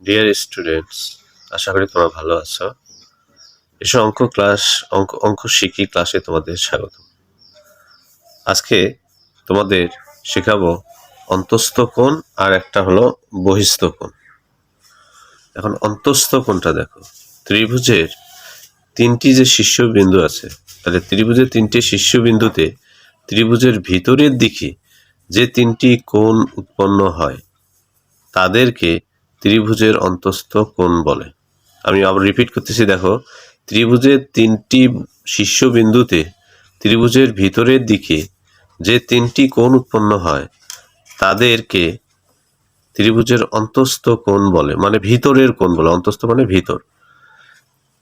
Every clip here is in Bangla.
ডিয়ার স্টুডেন্টস, আশা করি তোমরা ভালো আছো। এসব অঙ্ক শিখি ক্লাসে তোমাদের স্বাগত। আজকে তোমাদের শেখাবো অন্তস্থ কোণ আর একটা হলো বহিস্থ কোণ। এখন অন্তস্থ কোণটা দেখো, ত্রিভুজের তিনটি যে শীর্ষবিন্দু আছে, তাহলে ত্রিভুজের তিনটি শীর্ষবিন্দুতে ত্রিভুজের ভিতরের দিকে যে তিনটি কোণ উৎপন্ন হয় তাদেরকে ত্রিভুজের অন্তস্থ কোণ বলে। আমি আবার রিপিট করতেছি, দেখো, ত্রিভুজের তিনটি শীর্ষবিন্দুতে ত্রিভুজের ভিতরের দিকে যে তিনটি কোণ উৎপন্ন হয় তাদেরকে ত্রিভুজের অন্তস্থ কোণ বলে, মানে ভিতরের কোণ বলে। অন্তস্থ মানে ভিতর।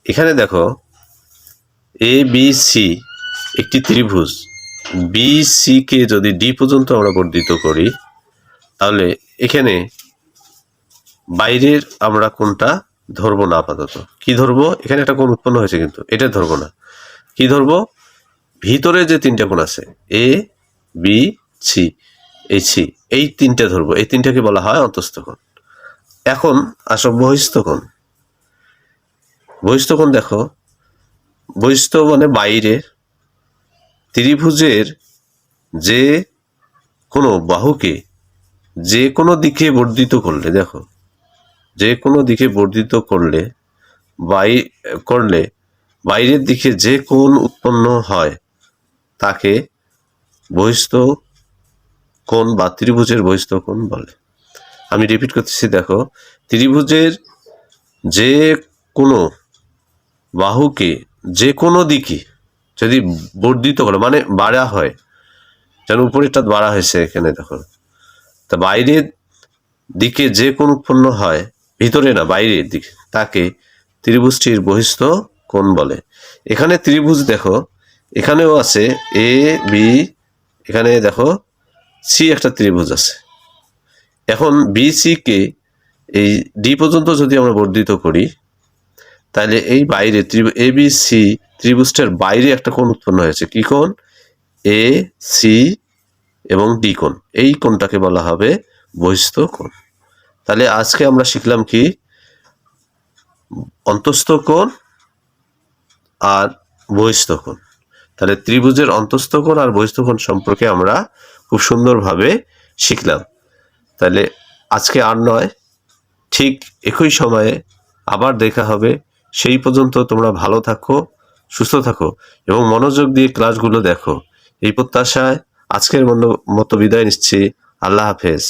এখানে দেখো, এ বি সি একটি ত্রিভুজ। বি সি কে যদি ডি পর্যন্ত আমরা বর্ধিত করি, তাহলে এখানে বাইরের আমরা কোণটা ধরবো না আপাতত। কি ধরবো? এখানে একটা কোণ উৎপন্ন হয়েছে, কিন্তু এটা ধরবো না। কি ধরবো? ভিতরে যে তিনটা কোণ আছে, এ বি সি, এই তিনটা ধরবো। এই তিনটাকে বলা হয় অন্তস্থ কোণ। এখন আসো বহিস্থ কোণ। বহিস্থ কোণ দেখো, বহিস্থ মানে বাইরে। ত্রিভুজের যে কোনো বাহুকে যে কোনো দিকে বর্ধিত করলে, দেখো, যে কোনো দিকে বর্ধিত করলে বাইরের দিকে যে কোণ উৎপন্ন হয় তাকে বহিস্থ কোণ বা ত্রিভুজের বহিস্থ কোণ বলে। আমি রিপিট করতেছি, দেখো, ত্রিভুজের যে কোনো বাহুকে যে কোনো দিকে যদি বর্ধিত করে, মানে বাড়া হয়, যেন উপরেরটা বাড়া হয়েছে এখানে, দেখো, তা বাইরের দিকে যে কোণ উৎপন্ন হয়, ভিতরে না বাইরের দিকে, তাকে ত্রিভুজটির বহিস্থ কোণ বলে। এখানে ত্রিভুজ দেখো, এখানেও আছে এ বি, এখানে দেখো সি একটা ত্রিভুজ আছে। এখন বি সি কে এই ডি পর্যন্ত যদি আমরা বর্ধিত করি, তাহলে এই বাইরে এ বি সি ত্রিভুজটার বাইরে একটা কোণ উৎপন্ন হয়েছে। কি কোণ? এ সি এবং ডি কোণ। এই কোণটাকে বলা হবে বহিস্থ কোণ। তাহলে আজকে আমরা শিখলাম কি? অন্তস্থ কোণ আর বহিস্থ কোণ। তাহলে ত্রিভুজের অন্তস্থ কোণ আর বহিস্থ কোণ সম্পর্কে আমরা খুব সুন্দরভাবে শিখলাম। তাহলে আজকে আর নয়, ঠিক একই সময়ে আবার দেখা হবে। সেই পর্যন্ত তোমরা ভালো থাকো, সুস্থ থাকো এবং মনোযোগ দিয়ে ক্লাসগুলো দেখো। এই প্রত্যাশায় আজকের মতো বিদায় নিচ্ছি। আল্লাহ হাফেজ।